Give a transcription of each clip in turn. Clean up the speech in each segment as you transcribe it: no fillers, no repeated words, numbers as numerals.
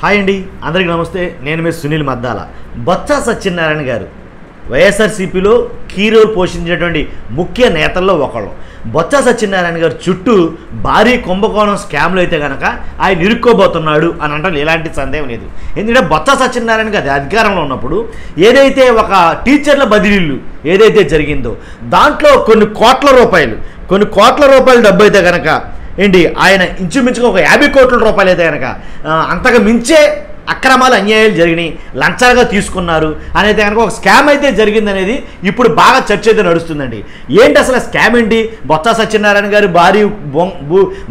Hi అండి, అందరికీ నమస్తే. నేను మీ సునీల్ మద్దాల. బొత్స సత్యనారాయణ గారు వైఎస్ఆర్సీపీలో కీ రోల్ పోషించినటువంటి ముఖ్య నేతల్లో ఒకళ్ళు. బొత్స సత్యనారాయణ గారు చుట్టూ భారీ కుంభకోణం స్కామ్లు అయితే కనుక ఆయన ఇరుక్కోబోతున్నాడు అని అంటే ఎలాంటి సందేహం లేదు. ఎందుకంటే బొత్స సత్యనారాయణ గారు అధికారంలో ఉన్నప్పుడు ఏదైతే ఒక టీచర్ల బదిలీలు ఏదైతే జరిగిందో దాంట్లో కొన్ని కోట్ల రూపాయలు డబ్బు అయితే కనుక ఆయన ఇంచుమించుగా ఒక 50 కోట్ల రూపాయలు అయితే కనుక అంతకు మించే అక్రమాలు అన్యాయాలు జరిగినాయి, లంచాలుగా తీసుకున్నారు అనేది కనుక ఒక స్కామ్ అయితే జరిగిందనేది ఇప్పుడు బాగా చర్చ అయితే నడుస్తుందండి. ఏంటి అసలు స్కామ్ ఏంటి? బొత్స సత్యనారాయణ గారు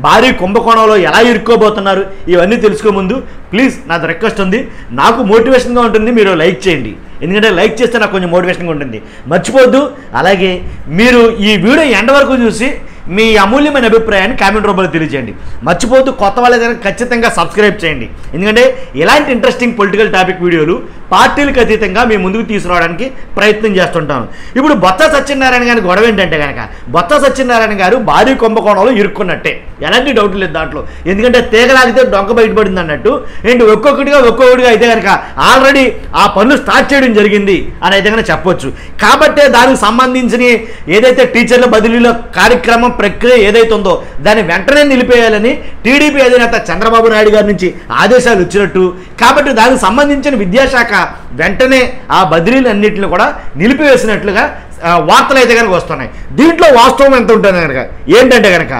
భారీ కుంభకోణంలో ఎలా ఇరుక్కోబోతున్నారు? ఇవన్నీ తెలుసుకో ముందు ప్లీజ్ నాది రిక్వెస్ట్ ఉంది, నాకు మోటివేషన్గా ఉంటుంది, మీరు లైక్ చేయండి. ఎందుకంటే లైక్ చేస్తే నాకు కొంచెం మోటివేషన్గా ఉంటుంది, మర్చిపోద్దు. అలాగే మీరు ఈ వీడియో ఎండ్ వరకు చూసి మీ అమూల్యమైన అభిప్రాయాన్ని కామెంట్ రూపంలో తెలియజేయండి. మర్చిపోతూ కొత్త వాళ్ళ ఖచ్చితంగా సబ్స్క్రైబ్ చేయండి. ఎందుకంటే ఇలాంటి ఇంట్రెస్టింగ్ పొలిటికల్ టాపిక్ వీడియోలు పార్టీలకు అతీతంగా మేము ముందుకు తీసుకురావడానికి ప్రయత్నం చేస్తుంటాను. ఇప్పుడు బొత్స సత్యనారాయణ గారి గొడవ ఏంటంటే కనుక బొత్స సత్యనారాయణ గారు భారీ కుంభకోణంలో ఇరుక్కున్నట్టే, ఎలాంటి డౌట్ లేదు దాంట్లో. ఎందుకంటే తీగలాగితే డొంక బయటపడింది అన్నట్టు ఒక్కొక్కటిగా అయితే కనుక ఆల్రెడీ ఆ పనులు స్టార్ట్ చేయడం జరిగింది అని అయితే కనుక చెప్పొచ్చు. కాబట్టే దానికి సంబంధించిన ఏదైతే టీచర్ల బదిలీలో కార్యక్రమం ప్రక్రియ ఏదైతే ఉందో దాన్ని వెంటనే నిలిపేయాలని టీడీపీ అధినేత చంద్రబాబు నాయుడు గారి నుంచి ఆదేశాలు వచ్చినట్టు, కాబట్టి దానికి సంబంధించిన విద్యాశాఖ వెంటనే ఆ బదిలీలన్నింటిని కూడా నిలిపివేసినట్లుగా వార్తలు అయితే కనుక వస్తున్నాయి. దీంట్లో వాస్తవం ఎంత ఉంటుంది కనుక ఏంటంటే కనుక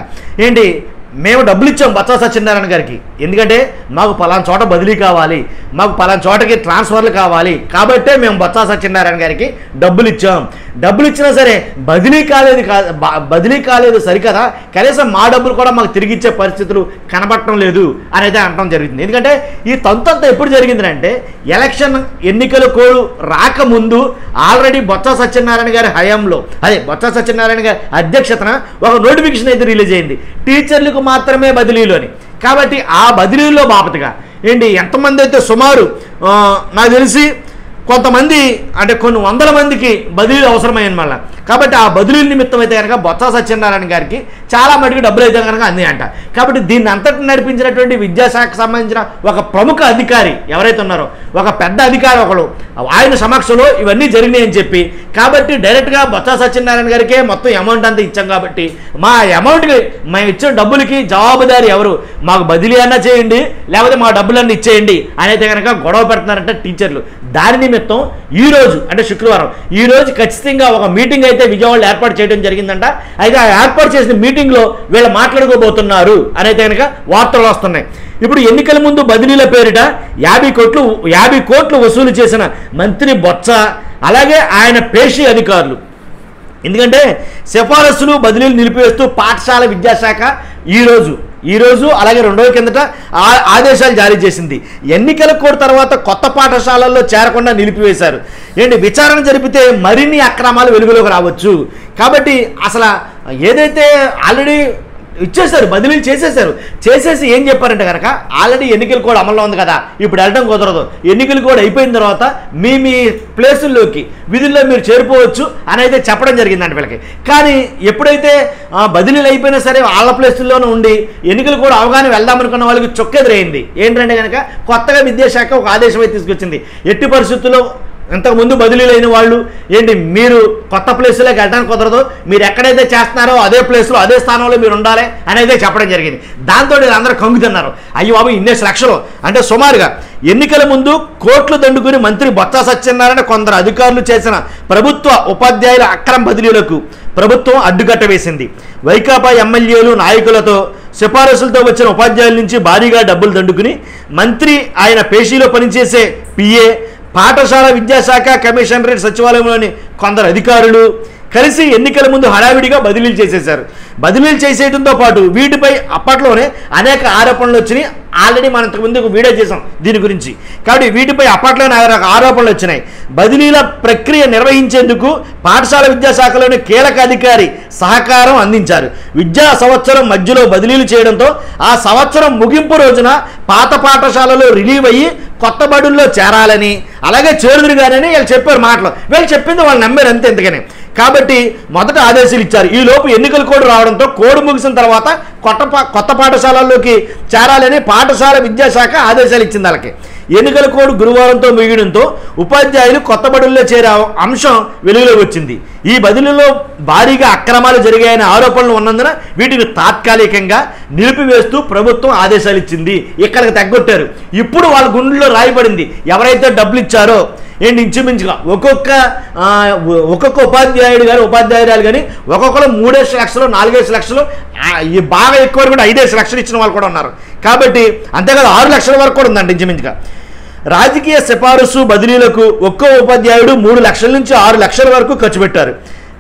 మేము డబ్బులు ఇచ్చాం బొత్స సత్యనారాయణ గారికి. ఎందుకంటే మాకు పలానా చోట బదిలీ కావాలి, మాకు పలానా చోటకి ట్రాన్స్ఫర్లు కావాలి, కాబట్టే మేము బొత్స సత్యనారాయణ గారికి డబ్బులు ఇచ్చాం. డబ్బులు ఇచ్చినా సరే బదిలీ కాలేదు సరికదా, కనీసం మా డబ్బులు కూడా మాకు తిరిగి ఇచ్చే పరిస్థితులు కనబడటం లేదు అనేది అనడం జరుగుతుంది. ఎందుకంటే ఈ తంతంతా ఎప్పుడు జరిగిందంటే ఎలక్షన్ ఎన్నికల కోడ్ రాకముందు ఆల్రెడీ బొత్స సత్యనారాయణ గారి హయాంలో బొత్స సత్యనారాయణ గారి అధ్యక్షతన ఒక నోటిఫికేషన్ అయితే రిలీజ్ అయింది టీచర్లకు మాత్రమే బదిలీలోని. కాబట్టి ఆ బదిలీలో బాపతగా ఎంతమంది అయితే సుమారు నాకు తెలిసి కొంతమంది అంటే కొన్ని వందల మందికి బదిలీలు అవసరమైంది మళ్ళీ. కాబట్టి ఆ బదిలీల నిమిత్తం అయితే కనుక బొత్స సత్యనారాయణ గారికి చాలా మటుకు డబ్బులు అయితే కనుక అందియంట. కాబట్టి దీన్ని అంతటి నడిపించినటువంటి విద్యాశాఖకు సంబంధించిన ఒక ప్రముఖ అధికారి ఎవరైతే ఉన్నారో, ఒక పెద్ద అధికారి ఒకడు, ఆయన సమక్షంలో ఇవన్నీ జరిగినాయని చెప్పి కాబట్టి డైరెక్ట్గా బొత్స సత్యనారాయణ గారికే మొత్తం అమౌంట్ అంతా ఇచ్చాం. కాబట్టి మా అమౌంట్కి మేము ఇచ్చిన డబ్బులకి జవాబుదారి ఎవరు? మాకు బదిలీ అన్నా చేయండి, లేకపోతే మా డబ్బులన్నీ ఇచ్చేయండి అని అయితే కనుక గొడవ పెడుతున్నారంటే టీచర్లు. దాని నిమిత్తం ఈరోజు అంటే శుక్రవారం ఈరోజు ఖచ్చితంగా ఒక మీటింగ్ అయితే విజయవాడలో ఏర్పాటు చేయడం జరిగిందంట. అయితే ఆ ఏర్పాటు చేసిన మీటింగ్లో వీళ్ళు మాట్లాడుకోబోతున్నారు అని అయితే కనుక వార్తలు వస్తున్నాయి. ఇప్పుడు ఎన్నికల ముందు బదిలీల పేరిట 50 కోట్లు వసూలు చేసిన మంత్రి బొత్స, అలాగే ఆయన పేషీ అధికారులు. ఎందుకంటే సిఫారసులు బదిలీలు నిలిపివేస్తూ పాఠశాల విద్యాశాఖ ఈరోజు అలాగే 2 రోజుల కిందట ఆదేశాలు జారీ చేసింది. ఎన్నికల కోడ్ తర్వాత కొత్త పాఠశాలల్లో చేరకుండా నిలిపివేశారు. విచారణ జరిపితే మరిన్ని అక్రమాలు వెలుగులోకి రావచ్చు. కాబట్టి అసలు ఏదైతే ఆల్రెడీ ఇచ్చేశారు, బదిలీలు చేసేసి ఏం చెప్పారంటే కనుక ఆల్రెడీ ఎన్నికల కోడ్ అమల్లో ఉంది కదా, ఇప్పుడు వెళ్ళడం కుదరదు, ఎన్నికలు కూడా అయిపోయిన తర్వాత మీ ప్లేసుల్లోకి విధుల్లో మీరు చేరిపోవచ్చు అని అయితే చెప్పడం జరిగిందంట వీళ్ళకి. కానీ ఎప్పుడైతే బదిలీలు అయిపోయినా సరే వాళ్ళ ప్లేసుల్లోనే ఉండి ఎన్నికలు కూడా అవగాహన వెళ్దామనుకున్న వాళ్ళకి చొక్కెదురైంది. ఏంటంటే కనుక కొత్తగా విద్యాశాఖ ఒక ఆదేశం అయితే తీసుకొచ్చింది. ఎట్టి పరిస్థితుల్లో ఇంతకుముందు బదిలీలు అయిన వాళ్ళు మీరు కొత్త ప్లేసులోకి వెళ్ళడానికి కుదరదు, మీరు ఎక్కడైతే చేస్తున్నారో అదే ప్లేస్లో అదే స్థానంలో మీరు ఉండాలి అనేది చెప్పడం జరిగింది. దాంతో అందరూ కంగుతున్నారు, అయ్యో బాబు ఇన్నేసి లక్షలు అంటే సుమారుగా. ఎన్నికల ముందు కోట్లు దండుకుని మంత్రి బొత్స సత్యనారాయణ కొందరు అధికారులు చేసిన ప్రభుత్వ ఉపాధ్యాయుల అక్రమ బదిలీలకు ప్రభుత్వం అడ్డుకట్ట వేసింది. వైకాపా ఎమ్మెల్యేలు నాయకులతో సిఫారసులతో వచ్చిన ఉపాధ్యాయుల నుంచి భారీగా డబ్బులు దండుకుని మంత్రి ఆయన పేషీలో పనిచేసే పిఏ, పాఠశాల విద్యాశాఖ కమిషనరేట్ సచివాలయంలోని కొందరు అధికారులు కలిసి ఎన్నికల ముందు హడావిడిగా బదిలీలు చేసేశారు. బదిలీలు చేసేయడంతో పాటు వీటిపై అప్పట్లోనే అనేక ఆరోపణలు వచ్చినాయి. ఆల్రెడీ మనం ఇంతకుముందు ఒక వీడియో చేసాం దీని గురించి. కాబట్టి వీటిపై అప్పట్లోనే ఆరోపణలు వచ్చినాయి. బదిలీల ప్రక్రియ నిర్వహించేందుకు పాఠశాల విద్యాశాఖలోని కీలక అధికారి సహకారం అందించారు. విద్యా సంవత్సరం మధ్యలో బదిలీలు చేయడంతో ఆ సంవత్సరం ముగింపు రోజున పాత పాఠశాలలో రిలీవ్ అయ్యి కొత్త బడుల్లో చేరాలని అలాగే చేరుదురుగానని వీళ్ళు చెప్పారు మాటలు. వీళ్ళు చెప్పింది వాళ్ళు నమ్మారు అంతే. ఎందుకని కాబట్టి మొదట ఆదేశాలు ఇచ్చారు. ఈ లోపు ఎన్నికల కోడ్ రావడంతో కోడ్ ముగిసిన తర్వాత కొత్త పాఠశాలల్లోకి చేరాలని పాఠశాల విద్యాశాఖ ఆదేశాలు ఇచ్చింది. వాళ్ళకి ఎన్నికల కోడ్ గురువారంతో ముగియడంతో ఉపాధ్యాయులు కొత్త బడుల్లో చేరే అంశం వెలుగులోకి వచ్చింది. ఈ బదిలీలో భారీగా అక్రమాలు జరిగాయనే ఆరోపణలు ఉన్నందున వీటిని తాత్కాలికంగా నిలిపివేస్తూ ప్రభుత్వం ఆదేశాలు ఇచ్చింది. ఇక్కడికి తగ్గొట్టారు. ఇప్పుడు వాళ్ళ గుండెల్లో రాయబడింది, ఎవరైతే డబ్బులు ఇచ్చారో ఏంటి ఇంచుమించుగా ఒక్కొక్క ఉపాధ్యాయుడు కానీ ఉపాధ్యాయురాలు కానీ ఒక్కొక్కరు 3 లక్షలు 4 లక్షలు బాగా ఎక్కువ కూడా 5 లక్షలు ఇచ్చిన వాళ్ళు కూడా ఉన్నారు. కాబట్టి అంతేకాదు 6 లక్షల వరకు కూడా ఉందండి ఇంచుమించుగా. రాజకీయ సిఫారసు బదిలీలకు ఒక్కో ఉపాధ్యాయుడు 3 లక్షల నుంచి 6 లక్షల వరకు ఖర్చు పెట్టారు.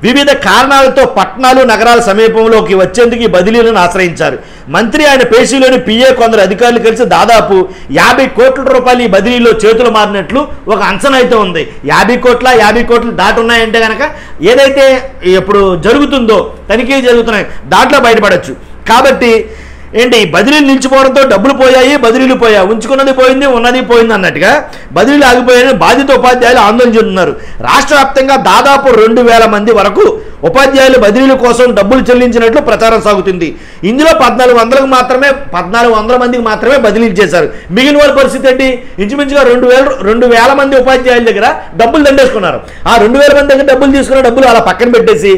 వివిధ కారణాలతో పట్టణాలు నగరాల సమీపంలోకి వచ్చేందుకు ఈ బదిలీలను ఆశ్రయించారు. మంత్రి ఆయన పేషీలోని పిఏ కొందరు అధికారులు కలిసి దాదాపు 50 కోట్ల రూపాయలు ఈ బదిలీలో చేతులు మారినట్లు ఒక అంచనా అయితే ఉంది. 50 కోట్లు దాటి ఉన్నాయంటే కనుక ఏదైతే ఇప్పుడు జరుగుతుందో తనిఖీ జరుగుతున్నాయి దాంట్లో బయటపడవచ్చు. కాబట్టి ఏంటి బదిలీలు నిలిచిపోవడంతో డబ్బులు పోయాయి, బదిలీలు పోయాయి, ఉంచుకున్నది పోయింది, ఉన్నది పోయింది అన్నట్టుగా బదిలీలు ఆగిపోయాయని బాధిత ఉపాధ్యాయులు ఆందోళన చెందుతున్నారు. రాష్ట్ర వ్యాప్తంగా దాదాపు 2000 మంది వరకు ఉపాధ్యాయులు బదిలీల కోసం డబ్బులు చెల్లించినట్లు ప్రచారం సాగుతుంది. ఇందులో 1400 మందికి మాత్రమే బదిలీలు చేశారు. మిగిలిన వాళ్ళ పరిస్థితి ఏంటి? ఇంచుమించుగా 2000 మంది ఉపాధ్యాయుల దగ్గర డబ్బులు దండేసుకున్నారు. ఆ 2000 మంది దగ్గర డబ్బులు తీసుకున్న డబ్బులు అలా పక్కన పెట్టేసి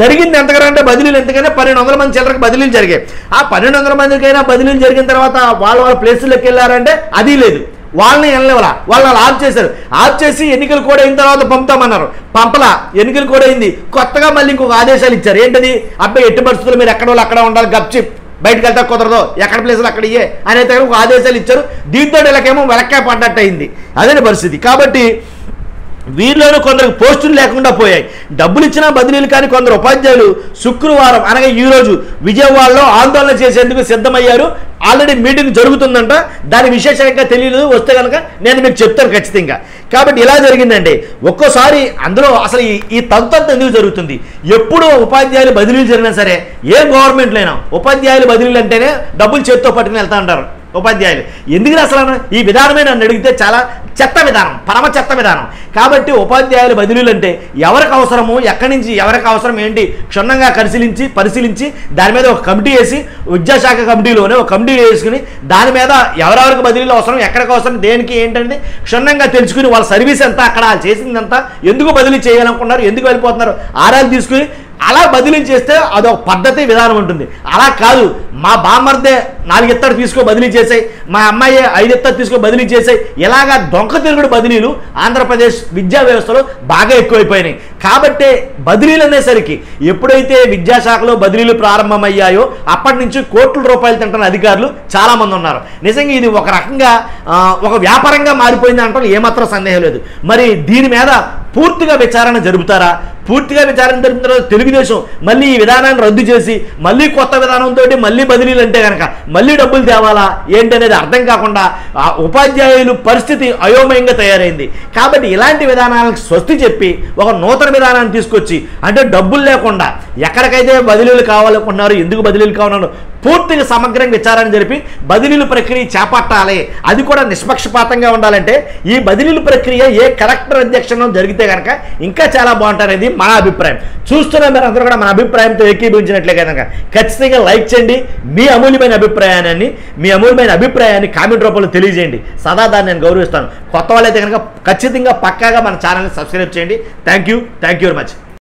జరిగింది ఎంతకంటే బదిలీలు ఎంతకైనా 1200 మంది చిల్లరకు బదిలీలు జరిగాయి. ఆ 1200 మందికైనా బదిలీలు జరిగిన తర్వాత వాళ్ళ ప్లేసుల్లోకి వెళ్ళారంటే అది లేదు. వాళ్ళని వెళ్ళలేవాళ్ళ వాళ్ళు ఆఫ్ చేశారు. ఆఫ్ చేసి ఎన్నికలు కూడా అయిన తర్వాత పంపుతామన్నారు. పంపలా, ఎన్నికలు కూడా అయింది. కొత్తగా మళ్ళీ ఇంకొక ఆదేశాలు ఇచ్చారు. ఏంటది? అబ్బాయి ఎట్టి పరిస్థితులు మీరు ఎక్కడ వాళ్ళు అక్కడ ఉండాలి, గప్చి బయటకు వెళ్తా కుదరదు, ఎక్కడ ప్లేసులు అక్కడ ఇయ్యే అనే ఒక ఆదేశాలు ఇచ్చారు. దీంతో వీళ్ళకేమో వెలక్కాయ పడ్డట్టు అయింది. అదే పరిస్థితి. కాబట్టి వీరిలోనూ కొందరికి పోస్టులు లేకుండా పోయాయి. డబ్బులు ఇచ్చినా బదిలీలు కానీ కొందరు ఉపాధ్యాయులు శుక్రవారం అనగా ఈరోజు విజయవాడలో ఆందోళన చేసేందుకు సిద్ధమయ్యారు. ఆల్రెడీ మీటింగ్ జరుగుతుందంట. దాని విశేషంగా తెలియదు, వస్తే కనుక నేను మీకు చెప్తాను ఖచ్చితంగా. కాబట్టి ఇలా జరిగిందండి. ఒక్కోసారి అందులో అసలు ఈ తంతంత ఎందుకు జరుగుతుంది? ఎప్పుడు ఉపాధ్యాయులు బదిలీలు జరిగినా సరే ఏ గవర్నమెంట్లైనా ఉపాధ్యాయులు బదిలీలు అంటేనే డబ్బులు చేతితో పట్టుకుని వెళ్తా ఉంటారు ఉపాధ్యాయులు. ఎందుకు అసలు ఈ విధానమే నన్ను అడిగితే చాలా చెత్త విధానం, పరమ చెత్త విధానం. కాబట్టి ఉపాధ్యాయుల బదిలీలు అంటే ఎవరికి అవసరము, ఎక్కడి నుంచి ఎవరికి అవసరం ఏంటి క్షుణ్ణంగా పరిశీలించి దాని మీద ఒక కమిటీ వేసి విద్యాశాఖ కమిటీలోనే ఒక కమిటీ వేసుకుని దాని మీద ఎవరెవరికి బదిలీలు అవసరం, ఎక్కడికి అవసరం, దేనికి ఏంటంటే క్షుణ్ణంగా తెలుసుకుని వాళ్ళ సర్వీస్ ఎంత, అక్కడ చేసిందంతా, ఎందుకు బదిలీ చేయాలనుకున్నారు, ఎందుకు వెళ్ళిపోతున్నారు ఆరాలు తీసుకుని అలా బదిలీ చేస్తే అదొక పద్ధతి విధానం ఉంటుంది. అలా కాదు, మా బామ్మర్దే 4 ఎత్తడు తీసుకో బదిలీ చేసాయి, మా అమ్మాయి 5 ఎత్తడు తీసుకో బదిలీ చేసాయి, ఇలాగా దొంగ తిరుగుడు బదిలీలు ఆంధ్రప్రదేశ్ విద్యా వ్యవస్థలో బాగా ఎక్కువైపోయినాయి. కాబట్టి బదిలీలు అనేసరికి ఎప్పుడైతే విద్యాశాఖలో బదిలీలు ప్రారంభమయ్యాయో అప్పటి నుంచి కోట్ల రూపాయలు తింటున్న అధికారులు చాలామంది ఉన్నారు. నిజంగా ఇది ఒక రకంగా ఒక వ్యాపారంగా మారిపోయింది అంటే ఏమాత్రం సందేహం లేదు. మరి దీని మీద పూర్తిగా విచారణ జరుపుతారా? పూర్తిగా విచారణ జరిపిన తర్వాత తెలుగుదేశం మళ్ళీ ఈ విధానాన్ని రద్దు చేసి మళ్ళీ కొత్త విధానంతో మళ్ళీ బదిలీలు అంటే కనుక మళ్ళీ డబ్బులు తేవాలా ఏంటనేది అర్థం కాకుండా ఉపాధ్యాయులు పరిస్థితి అయోమయంగా తయారైంది. కాబట్టి ఇలాంటి విధానాలకు స్వస్తి చెప్పి ఒక నూతన విధానాన్ని తీసుకొచ్చి అంటే డబ్బులు లేకుండా ఎక్కడికైతే బదిలీలు కావాలనుకున్నారు, ఎందుకు బదిలీలు కావాలన్నారు పూర్తిగా సమగ్రంగా విచారణ జరిపి బదిలీల ప్రక్రియ చేపట్టాలి. అది కూడా నిష్పక్షపాతంగా ఉండాలంటే ఈ బదిలీల ప్రక్రియ ఏ కలెక్టర్ అధ్యక్షంలో జరిగితే కనుక ఇంకా చాలా బాగుంటారనేది మన అభిప్రాయం. చూస్తున్న మీరు అందరూ కూడా మన అభిప్రాయంతో ఏకీభవించినట్లే కనుక ఖచ్చితంగా లైక్ చేయండి. మీ అమూల్యమైన అభిప్రాయాన్ని కామెంట్ రూపంలో తెలియజేయండి. సదా దాన్ని నేను గౌరవిస్తాను. కొత్త వాళ్ళైతే కనుక ఖచ్చితంగా పక్కాగా మన ఛానల్ని సబ్స్క్రైబ్ చేయండి. Thank you very much.